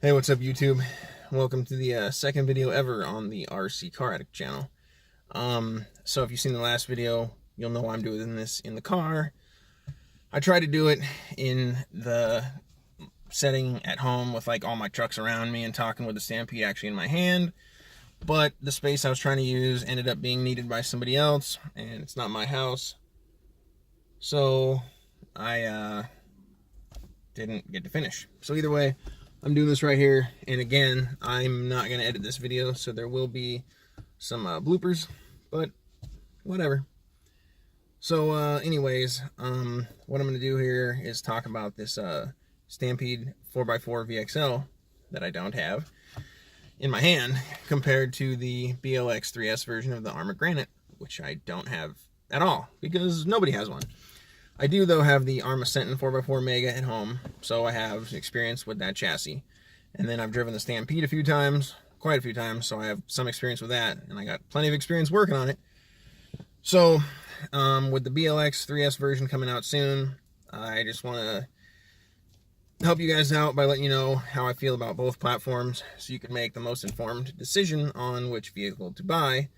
Hey, what's up YouTube? Welcome to the second video ever on the RC Car Addict channel. So if you've seen the last video, you'll know I'm doing this in the car. I tried to do it in the setting at home with like all my trucks around me and talking with the Stampede actually in my hand, but the space I was trying to use ended up being needed by somebody else, and it's not my house. So I didn't get to finish. So either way, I'm doing this right here, and again, I'm not going to edit this video, so there will be some bloopers, but whatever. So anyways, what I'm going to do here is talk about this Stampede 4x4 VXL that I don't have in my hand compared to the BLX 3S version of the Arrma Granite, which I don't have at all because nobody has one. I do, though, have the Arrma Sentin 4x4 Mega at home, so I have experience with that chassis. And then I've driven the Stampede a few times, quite a few times, so I have some experience with that, and I got plenty of experience working on it. So, with the BLX 3S version coming out soon, I just want to help you guys out by letting you know how I feel about both platforms, so you can make the most informed decision on which vehicle to buy.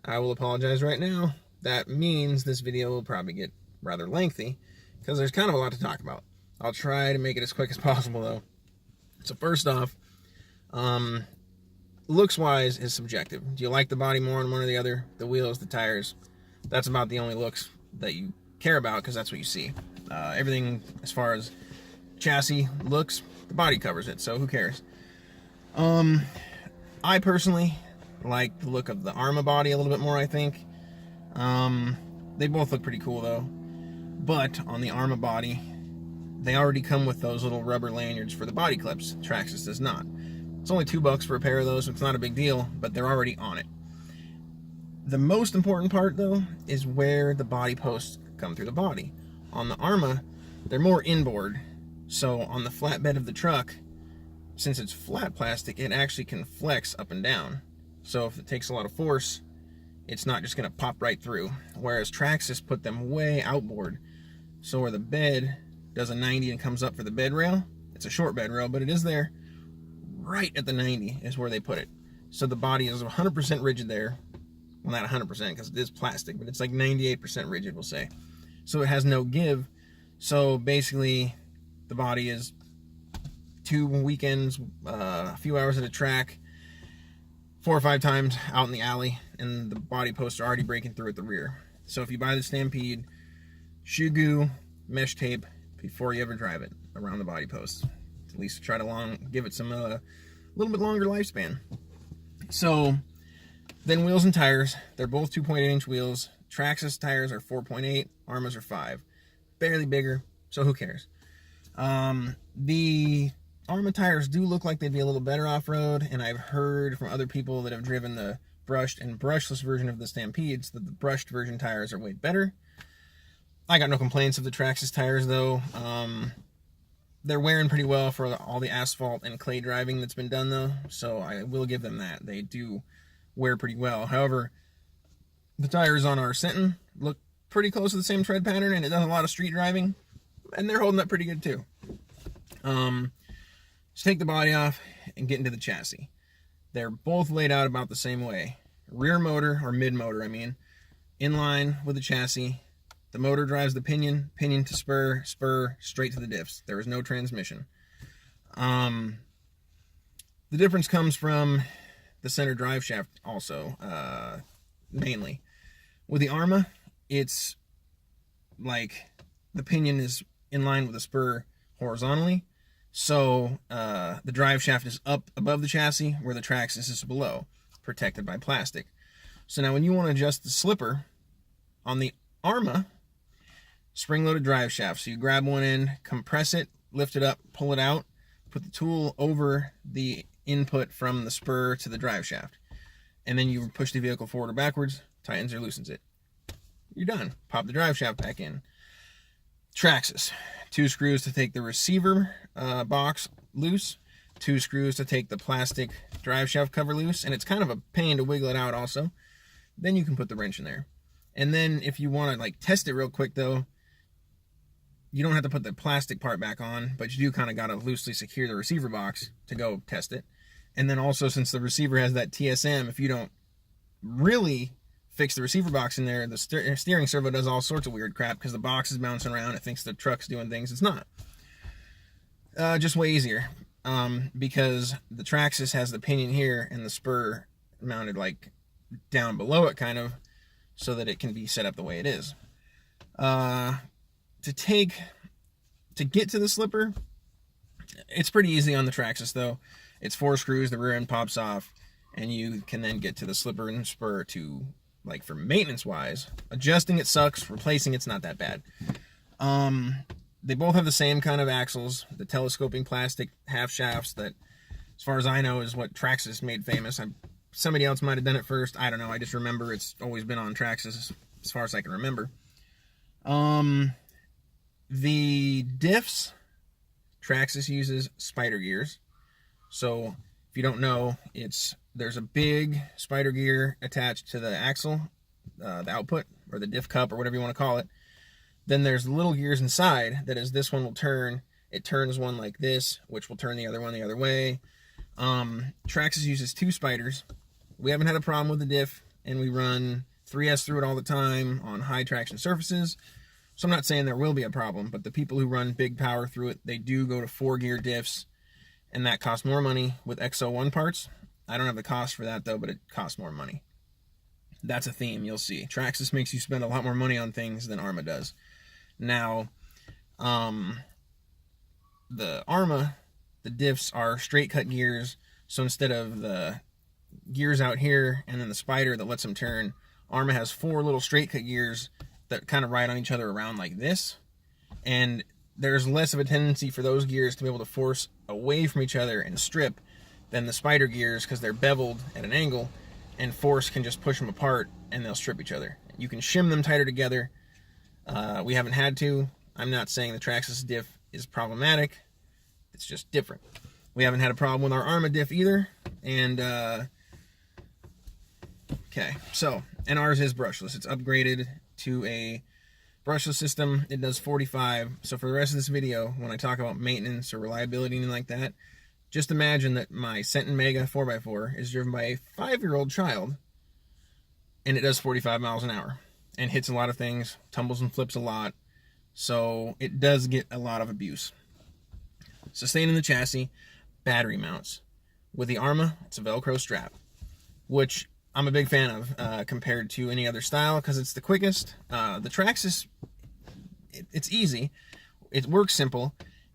I will apologize right now. That means this video will probably get rather lengthy because there's kind of a lot to talk about. I'll try to make it as quick as possible though. So first off, looks wise is subjective. Do you like the body more on one or the other? The wheels, the tires, that's about the only looks that you care about because that's what you see. Everything as far as chassis looks, the body covers it, so who cares? I personally like the look of the Arrma body a little bit more, I think. They both look pretty cool though. But on the Arrma body, they already come with those little rubber lanyards for the body clips. Traxxas does not. It's only $2 for a pair of those, so it's not a big deal, but they're already on it. The most important part, though, is where the body posts come through the body. On the Arrma, they're more inboard, so on the flatbed of the truck, since it's flat plastic, it actually can flex up and down. So if it takes a lot of force, it's not just going to pop right through. Whereas Traxxas put them way outboard. So where the bed does a 90 and comes up for the bed rail, it's a short bed rail, but it is there. Right at the 90 is where they put it. So the body is 100% rigid there. Well, not 100% because it is plastic, but it's like 98% rigid, we'll say. So it has no give. So basically, the body is 2 weekends, a few hours at a track, 4 or 5 times out in the alley, and the body posts are already breaking through at the rear. So if you buy the Stampede, shoe glue, mesh tape before you ever drive it around the body posts. At least try to give it some little bit longer lifespan. So then wheels and tires, they're both 2.8-inch wheels. Traxxas tires are 4.8, Arrmas are 5. Barely bigger, so who cares? The Arrma tires do look like they'd be a little better off-road, and I've heard from other people that have driven the brushed and brushless version of the Stampedes that the brushed version tires are way better. I got no complaints of the Traxxas tires though. They're wearing pretty well for all the asphalt and clay driving that's been done though, so I will give them that. They do wear pretty well. However, the tires on our Sentin look pretty close to the same tread pattern, and it does a lot of street driving, and they're holding up pretty good too. Just take the body off and get into the chassis. They're both laid out about the same way. Rear motor, or mid motor I mean, in line with the chassis. The motor drives the pinion, pinion to spur, spur straight to the diffs. There is no transmission. The difference comes from the center drive shaft also, mainly. With the Arrma, it's like the pinion is in line with the spur horizontally. So the drive shaft is up above the chassis where the Traxxas is below, protected by plastic. So now when you want to adjust the slipper on the Arrma, spring-loaded drive shaft. So you grab one end, compress it, lift it up, pull it out, put the tool over the input from the spur to the drive shaft. And then you push the vehicle forward or backwards, tightens or loosens it. You're done. Pop the drive shaft back in. Traxxas. 2 screws to take the receiver box loose. 2 screws to take the plastic drive shaft cover loose. And it's kind of a pain to wiggle it out also. Then you can put the wrench in there. And then if you want to like test it real quick though, you don't have to put the plastic part back on, but you do kind of got to loosely secure the receiver box to go test it. And then also, since the receiver has that TSM, if you don't really fix the receiver box in there, the steering servo does all sorts of weird crap because the box is bouncing around. It thinks the truck's doing things. It's not. Just way easier, because the traxxas has the pinion here and the spur mounted like down below it, kind of, so that it can be set up the way it is. To get to the slipper, it's pretty easy on the traxxas though. It's 4 screws, the rear end pops off, and you can then get to the slipper and spur to, like, for maintenance wise. Adjusting it sucks, replacing it's not that bad. They both have the same kind of axles, the telescoping plastic half shafts that, as far as I know, is what traxxas made famous. Somebody else might have done it first, I don't know. I just remember it's always been on traxxas as far as I can remember. The diffs, traxxas uses spider gears. So if you don't know, there's a big spider gear attached to the axle, the output, or the diff cup, or whatever you want to call it. Then there's little gears inside that, as this one will turn, it turns one like this, which will turn the other one the other way. Traxxas uses 2 spiders. We haven't had a problem with the diff, and we run 3S through it all the time on high traction surfaces. So I'm not saying there will be a problem, but the people who run big power through it, they do go to 4-gear diffs, and that costs more money with XO1 parts. I don't have the cost for that though, but it costs more money. That's a theme you'll see. Traxxas makes you spend a lot more money on things than Arrma does. Now, the Arrma, the diffs are straight cut gears, so instead of the gears out here and then the spider that lets them turn, Arrma has 4 little straight cut gears that kind of ride on each other around like this, and there's less of a tendency for those gears to be able to force away from each other and strip than the spider gears, because they're beveled at an angle, and force can just push them apart and they'll strip each other. You can shim them tighter together. We haven't had to. I'm not saying the traxxas diff is problematic. It's just different. We haven't had a problem with our Arrma diff either. And, okay, so, and ours is brushless. It's upgraded to a brushless system. It does 45. So for the rest of this video, when I talk about maintenance or reliability and like that, just imagine that my Senton Mega 4x4 is driven by a 5-year-old child, and it does 45 miles an hour and hits a lot of things, tumbles and flips a lot, so it does get a lot of abuse. Sustaining the chassis, battery mounts. With the Arrma, it's a Velcro strap, which I'm a big fan of compared to any other style, because it's the quickest. The traxxas, it's easy. It works simple.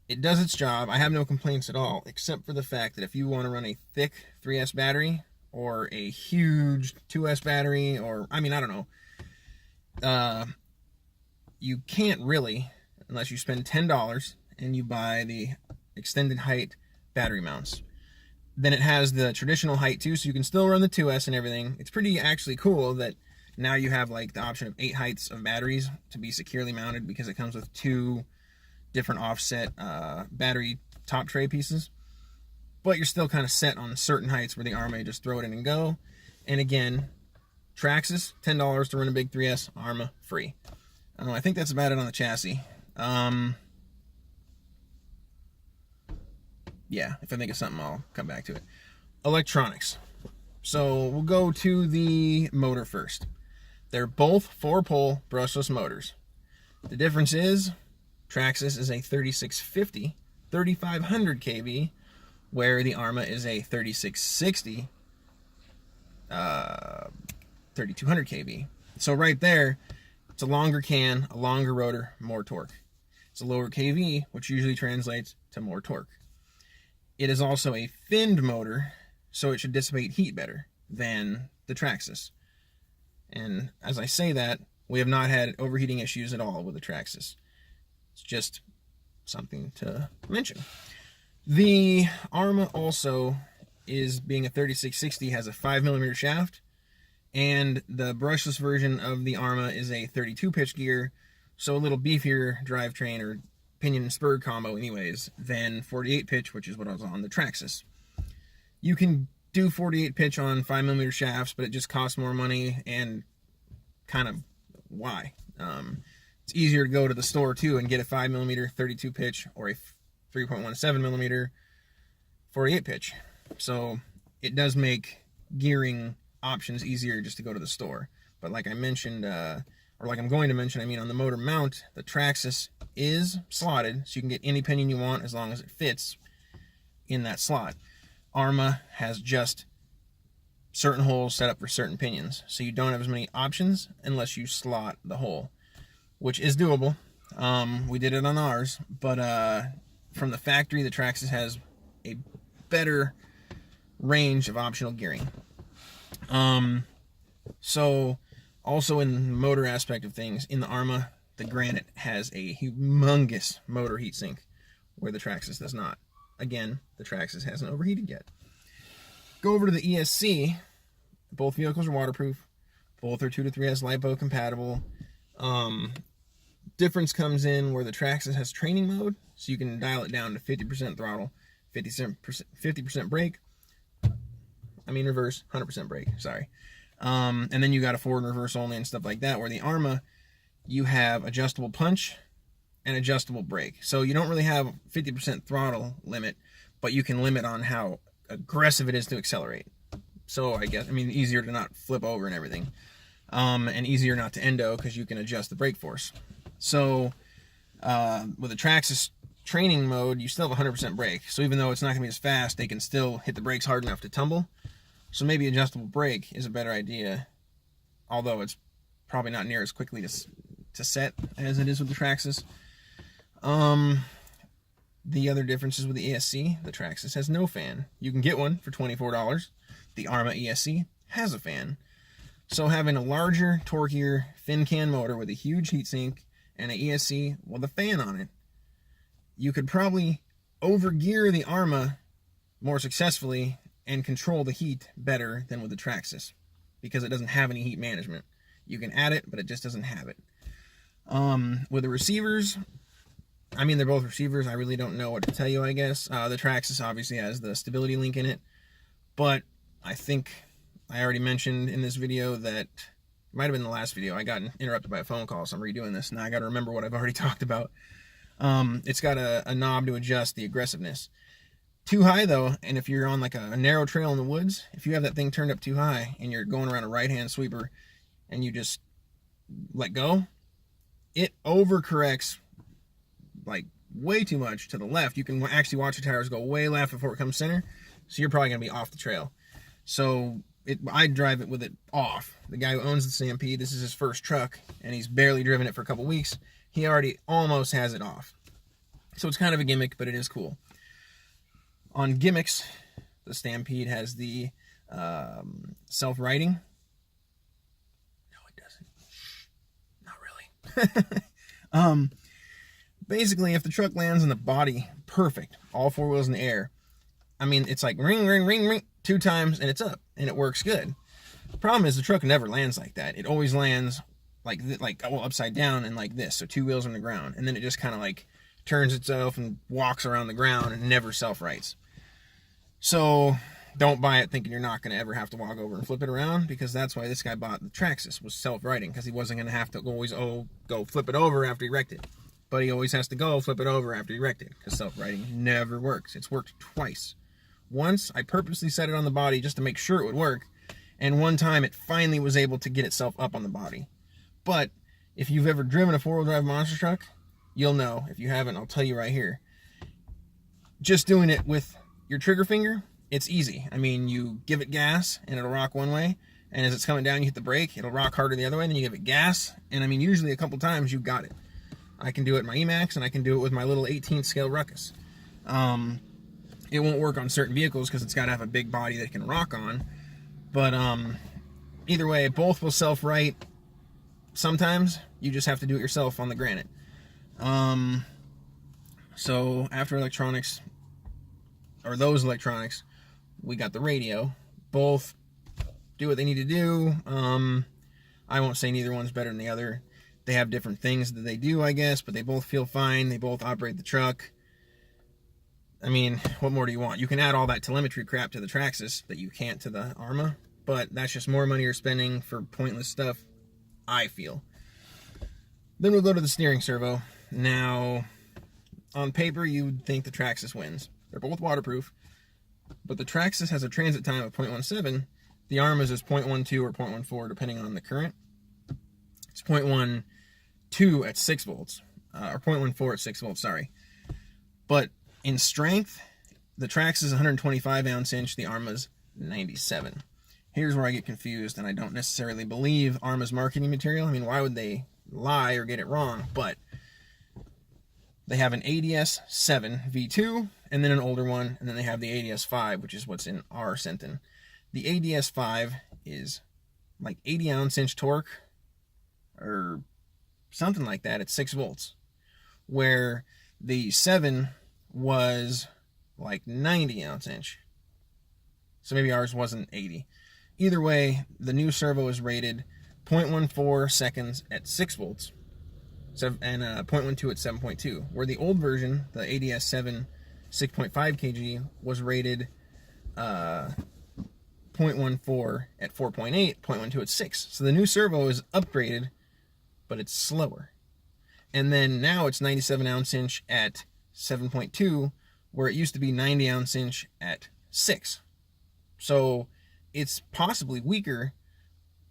It does its job. I have no complaints at all, except for the fact that if you want to run a thick 3S battery or a huge 2S battery, or, I mean, I don't know, you can't really, unless you spend $10 and you buy the extended height battery mounts. Then it has the traditional height too, so you can still run the 2S and everything. It's pretty actually cool that now you have like the option of 8 heights of batteries to be securely mounted, because it comes with 2 different offset battery top tray pieces. But you're still kind of set on certain heights where the Arrma, you just throw it in and go. And again, traxxas, $10 to run a big 3S, Arrma, free. I think that's about it on the chassis. Yeah, if I think of something, I'll come back to it. Electronics. So we'll go to the motor first. They're both 4-pole brushless motors. The difference is, traxxas is a 3650, 3500 kV, where the Arrma is a 3660, 3200 kV. So right there, it's a longer can, a longer rotor, more torque. It's a lower kV, which usually translates to more torque. It is also a finned motor, so it should dissipate heat better than the traxxas. And as I say that, we have not had overheating issues at all with the traxxas. It's just something to mention. The Arrma also, is being a 3660, has a 5mm shaft, and the brushless version of the Arrma is a 32 pitch gear, so a little beefier drivetrain or pinion and spur combo anyways than 48 pitch, which is what I was on the traxxas. You can do 48 pitch on 5mm shafts, but it just costs more money, and kind of why. It's easier to go to the store too and get a 5mm 32 pitch or a 3.17mm 48 pitch. So it does make gearing options easier just to go to the store. But like I mentioned, or like I'm going to mention, I mean, on the motor mount, the traxxas is slotted, so you can get any pinion you want as long as it fits in that slot. Arrma has just certain holes set up for certain pinions, so you don't have as many options unless you slot the hole, which is doable. We did it on ours, but from the factory, the traxxas has a better range of optional gearing. So also in the motor aspect of things, in the Arrma, the Granite has a humongous motor heatsink where the traxxas does not. Again, the traxxas hasn't overheated yet. Go over to the ESC. Both vehicles are waterproof. Both are 2 to 3S LiPo compatible. Difference comes in where the traxxas has training mode, so you can dial it down to 50% throttle, 50% brake. I mean reverse, 100% brake, sorry. And then you got a forward and reverse only and stuff like that, where the Arrma, you have adjustable punch and adjustable brake. So you don't really have 50% throttle limit, but you can limit on how aggressive it is to accelerate. So I guess, I mean, easier to not flip over and everything. And easier not to endo because you can adjust the brake force. So with the traxxas training mode, you still have 100% brake. So even though it's not going to be as fast, they can still hit the brakes hard enough to tumble. So maybe adjustable brake is a better idea, although it's probably not near as quickly to set as it is with the traxxas. The other differences with the ESC, the traxxas has no fan. You can get one for $24. The Arrma ESC has a fan. So having a larger, torquier, fin can motor with a huge heatsink and an ESC with a fan on it, you could probably overgear the Arrma more successfully and control the heat better than with the traxxas because it doesn't have any heat management. You can add it, but it just doesn't have it. With the receivers, I mean, they're both receivers. I really don't know what to tell you, I guess. The traxxas obviously has the stability link in it, but I think I already mentioned in this video that, it might have been the last video, I got interrupted by a phone call, so I'm redoing this. Now I got to remember what I've already talked about. It's got a knob to adjust the aggressiveness. Too high though, and if you're on like a narrow trail in the woods, if you have that thing turned up too high and you're going around a right-hand sweeper and you just let go, it overcorrects like way too much to the left. You can actually watch the tires go way left before it comes center, so you're probably going to be off the trail. So I drive it with it off. The guy who owns the Stampede, this is his first truck, and he's barely driven it for a couple weeks. He already almost has it off. So it's kind of a gimmick, but it is cool. On gimmicks, the Stampede has the self-righting. No, it doesn't. Not really. Basically, if the truck lands in the body perfect, all four wheels in the air, I mean, it's like ring, ring, ring, ring, 2 times, and it's up, and it works good. The problem is the truck never lands like that. It always lands like upside down and like this, so 2 wheels on the ground, and then it just kind of like turns itself and walks around the ground and never self-rights. So don't buy it thinking you're not going to ever have to walk over and flip it around, because that's why this guy bought the traxxas, was self-righting, because he wasn't going to have to always go flip it over after he wrecked it. But he always has to go flip it over after he wrecked it, because self-righting never works. It's worked twice. Once, I purposely set it on the body just to make sure it would work, and one time it finally was able to get itself up on the body. But if you've ever driven a 4-wheel drive monster truck, you'll know. If you haven't, I'll tell you right here. Just doing it with your trigger finger, it's easy. I mean, you give it gas and it'll rock one way, and as it's coming down, you hit the brake, it'll rock harder the other way, and then you give it gas, and I mean, usually a couple times you've got it. I can do it in my Emax, and I can do it with my little 18th scale Ruckus. It won't work on certain vehicles because it's got to have a big body that it can rock on, but either way, both will self-right. Sometimes you just have to do it yourself on the Granite. So after electronics, or those electronics, we got the radio. Both do what they need to do. I won't say neither one's better than the other. They have different things that they do, I guess, but they both feel fine. They both operate the truck. I mean, what more do you want? You can add all that telemetry crap to the traxxas that you can't to the Arrma, but that's just more money you're spending for pointless stuff, I feel. Then we'll go to the steering servo. Now, on paper, you'd think the Traxxas wins. They're both waterproof, but the Traxxas has a transit time of 0.17. The Arrma's is 0.12 or 0.14, depending on the current. It's 0.12 at 6 volts, or 0.14 at 6 volts, sorry. But in strength, the Traxxas is 125 ounce inch, the Arrma's 97. Here's where I get confused, and I don't necessarily believe Arrma's marketing material. I mean, why would they lie or get it wrong? But they have an ADS 7 V2, and then an older one, and then they have the ADS 5, which is what's in our Sentin. The ADS 5 is like 80 ounce inch torque, or something like that, at 6 volts, where the 7 was like 90 ounce inch. So maybe ours wasn't 80. Either way, the new servo is rated 0.14 seconds at 6 volts and 0.12 at 7.2, where the old version, the ADS 7 6.5 kg, was rated 0.14 at 4.8, 0.12 at 6. So the new servo is upgraded, but it's slower. And then now it's 97 ounce inch at 7.2, where it used to be 90 ounce inch at 6. So it's possibly weaker,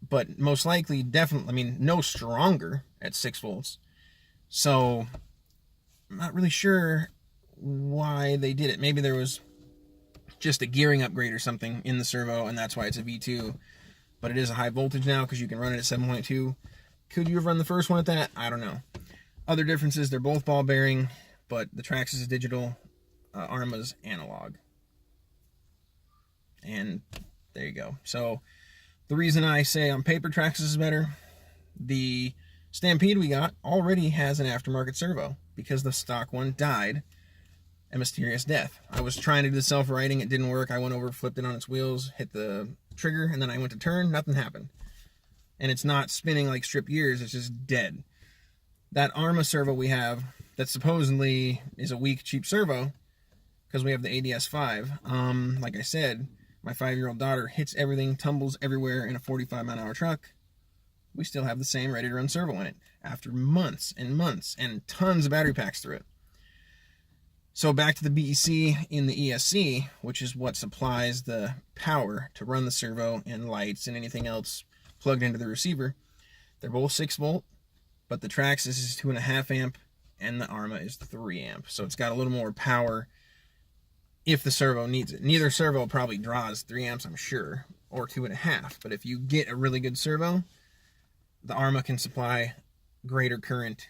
but most likely, definitely, I mean, no stronger at 6 volts. So I'm not really sure why they did it. Maybe there was just a gearing upgrade or something in the servo, and that's why it's a V2. But it is a high voltage now because you can run it at 7.2. Could you have run the first one at that? I don't know. Other differences, they're both ball bearing, but the Traxxas is digital, Arrma's analog. And there you go. So the reason I say on paper Traxxas is better, the Stampede we got already has an aftermarket servo because the stock one died a mysterious death. I was trying to do the self-righting, it didn't work. I went over, flipped it on its wheels, hit the trigger, and then I went to turn, nothing happened. And it's not spinning like strip gears, it's just dead. That Arrma servo we have, that supposedly is a weak, cheap servo, because we have the ADS 5, like I said, my 5-year-old daughter hits everything, tumbles everywhere in a 45-mile-an-hour truck. We still have the same ready-to-run servo in it, after months and months, and tons of battery packs through it. So back to the BEC in the ESC, which is what supplies the power to run the servo and lights and anything else plugged into the receiver. They're both 6 volt, but the Traxxas is 2.5 amp and the Arrma is 3 amp. So it's got a little more power if the servo needs it. Neither servo probably draws 3 amps, I'm sure, or 2.5. But if you get a really good servo, the Arrma can supply greater current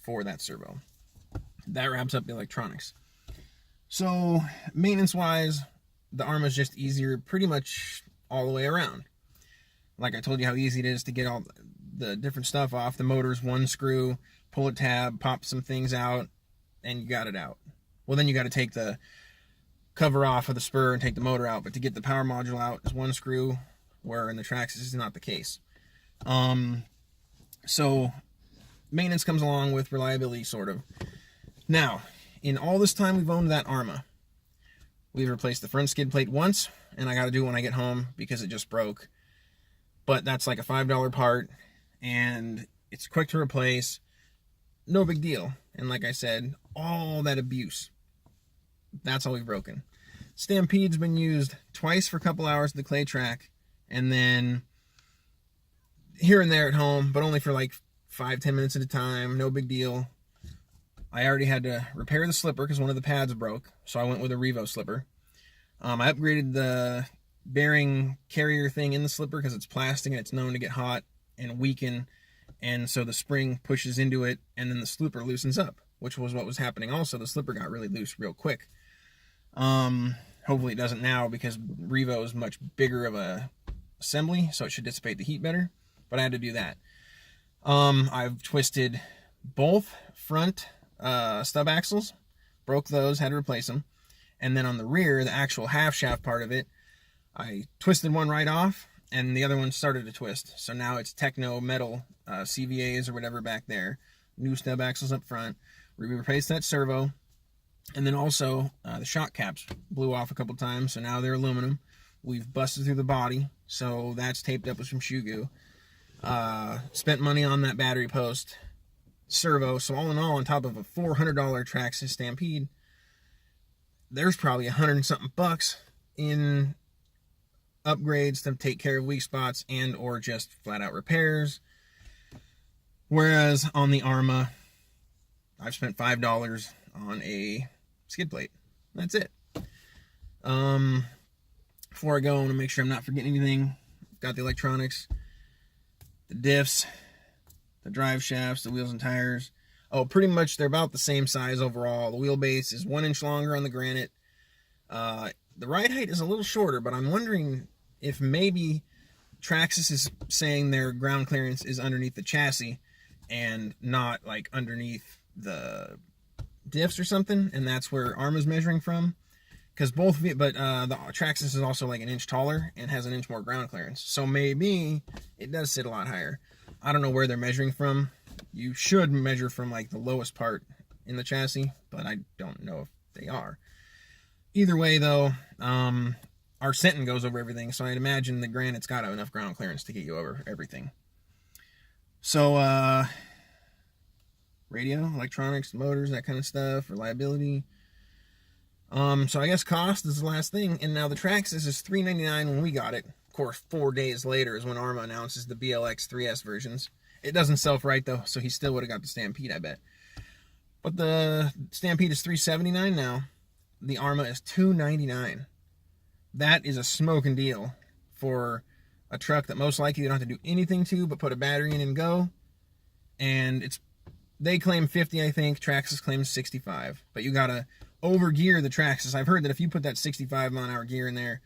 for that servo. That wraps up the electronics. So maintenance-wise, the Arrma is just easier pretty much all the way around. Like I told you how easy it is to get all the different stuff off. The motor's one screw, pull a tab, pop some things out, and you got it out. Well, then you got to take the cover off of the spur and take the motor out. But to get the power module out is one screw, where in the Traxxas is not the case. So maintenance comes along with reliability, sort of. Now, in all this time we've owned that Arrma, we've replaced the front skid plate once, and I got to do it when I get home because it just broke. But that's like a $5 part, and it's quick to replace. No big deal. And like I said, all that abuse, that's all we've broken. Stampede's been used twice for a couple hours at the clay track, and then here and there at home, but only for like 5-10 minutes at a time. No big deal. I already had to repair the slipper because one of the pads broke, so I went with a Revo slipper. I upgraded the bearing carrier thing in the slipper because it's plastic and it's known to get hot and weaken, and so the spring pushes into it and then the slipper loosens up, which was what was happening also. The slipper got really loose real quick. Hopefully it doesn't now because Revo is much bigger of a assembly, so it should dissipate the heat better, but I had to do that. I've twisted both front stub axles, broke those, had to replace them, and then on the rear, the actual half shaft part of it, I twisted one right off and the other one started to twist, so now it's techno metal CVAs or whatever back there, new stub axles up front. We replaced that servo, and then also the shock caps blew off a couple times, so now they're aluminum. We've busted through the body, so that's taped up with some shoe goo. Spent money on that battery post. servo. So all in all, on top of a $400 Traxxas Stampede, there's probably $100 and something in upgrades to take care of weak spots and or just flat out repairs. Whereas on the Arrma, I've spent $5 on a skid plate. That's it. Before I go, I want to make sure I'm not forgetting anything. Got the electronics, the diffs, the drive shafts, the wheels and tires. Oh, pretty much they're about the same size overall. The wheelbase is 1 inch longer on the Granite. The ride height is a little shorter, but I'm wondering if maybe Traxxas is saying their ground clearance is underneath the chassis and not like underneath the diffs or something, and that's where Arrma's measuring from. Because the Traxxas is also like 1 inch taller and has 1 inch more ground clearance. So maybe it does sit a lot higher. I don't know where they're measuring from. You should measure from like the lowest part in the chassis, but I don't know if they are. Either way though, our Sentin goes over everything, so I'd imagine the Granite's got enough ground clearance to get you over everything. So, radio, electronics, motors, that kind of stuff, reliability. So I guess cost is the last thing, and now the Traxxas is $399 when we got it. Of course, 4 days later is when Arrma announces the BLX 3S versions. It doesn't self-right though, so he still would have got the Stampede, I bet. But the Stampede is $379 now. The Arrma is $299. That is a smoking deal for a truck that most likely you don't have to do anything to but put a battery in and go. And they claim 50, I think. Traxxas claims 65. But you gotta over-gear the Traxxas. I've heard that if you put that 65 mile-an-hour gear in there,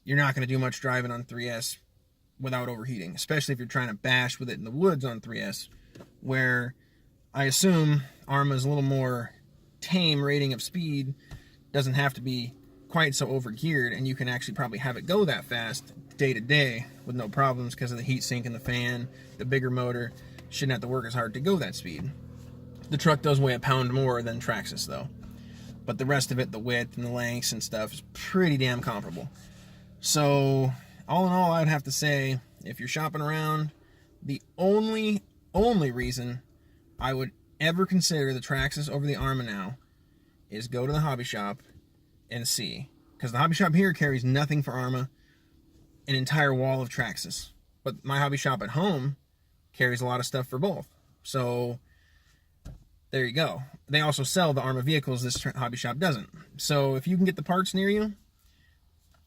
you're not gonna do much driving on 3S without overheating, especially if you're trying to bash with it in the woods on 3S, where I assume Arrma's a little more tame rating of speed, doesn't have to be quite so over-geared, and you can actually probably have it go that fast day to day with no problems because of the heat sink in the fan. The bigger motor shouldn't have to work as hard to go that speed. The truck does weigh a pound more than Traxxas though, but the rest of it, the width and the lengths and stuff, is pretty damn comparable. So all in all, I'd have to say, if you're shopping around, the only reason I would ever consider the Traxxas over the Arrma now is go to the hobby shop and see. Because the hobby shop here carries nothing for Arrma, an entire wall of Traxxas. But my hobby shop at home carries a lot of stuff for both. So there you go. They also sell the Arrma vehicles this hobby shop doesn't. So if you can get the parts near you,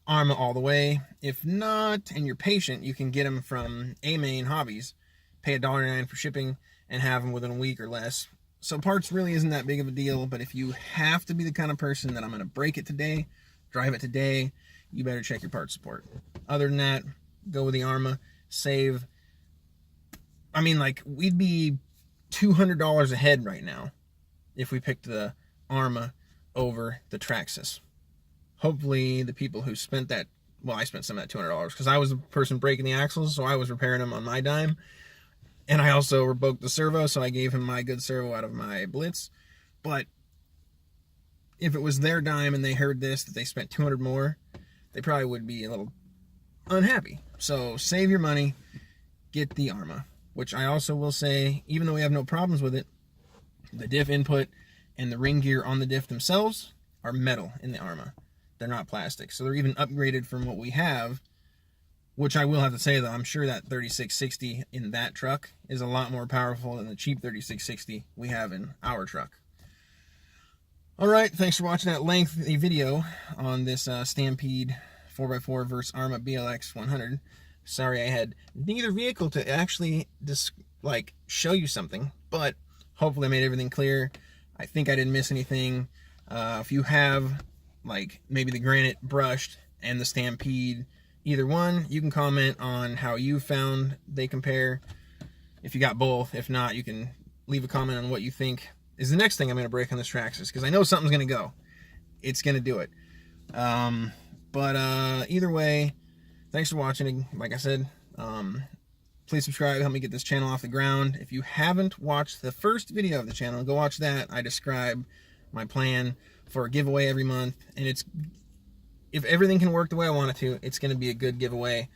Arrma all the way. If not, and you're patient, you can get them from A-Main Hobbies. Pay $1.99 for shipping and have them within a week or less. So parts really isn't that big of a deal, but if you have to be the kind of person that I'm going to break it today, drive it today, you better check your parts support. Other than that, go with the Arrma. Save, I mean, like, we'd be $200 ahead right now if we picked the Arrma over the Traxxas. Hopefully the people who spent that, well, I spent some of that $200 because I was the person breaking the axles, so I was repairing them on my dime. And I also revoked the servo, so I gave him my good servo out of my Blitz. But if it was their dime and they heard this, that they spent $200 more, they probably would be a little unhappy. So save your money, get the Arrma. Which I also will say, even though we have no problems with it, the diff input and the ring gear on the diff themselves are metal in the Arrma. They're not plastic. So they're even upgraded from what we have. Which I will have to say, though, I'm sure that 3660 in that truck is a lot more powerful than the cheap 3660 we have in our truck. Alright, thanks for watching that lengthy video on this Stampede 4x4 versus Arrma BLX 100. Sorry I had neither vehicle to actually show you something, but hopefully I made everything clear. I think I didn't miss anything. If you have, like, maybe the Granite brushed and the Stampede, either one, you can comment on how you found they compare. If you got both, if not, you can leave a comment on what you think is the next thing I'm going to break on this Traxxas, because I know something's going to go. It's going to do it. Either way, thanks for watching. Like I said, please subscribe, help me get this channel off the ground. If you haven't watched the first video of the channel, go watch that. I describe my plan for a giveaway every month, and if everything can work the way I want it to, it's going to be a good giveaway,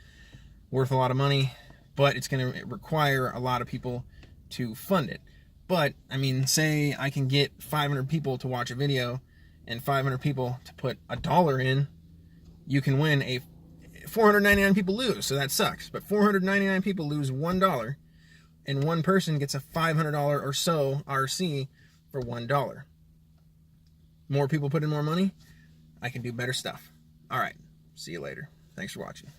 worth a lot of money, but it's going to require a lot of people to fund it. But, I mean, say I can get 500 people to watch a video and 500 people to put $1 in, you can win. 499 people lose, so that sucks. But 499 people lose $1, and one person gets a $500 or so RC for $1. More people put in more money, I can do better stuff. All right, see you later. Thanks for watching.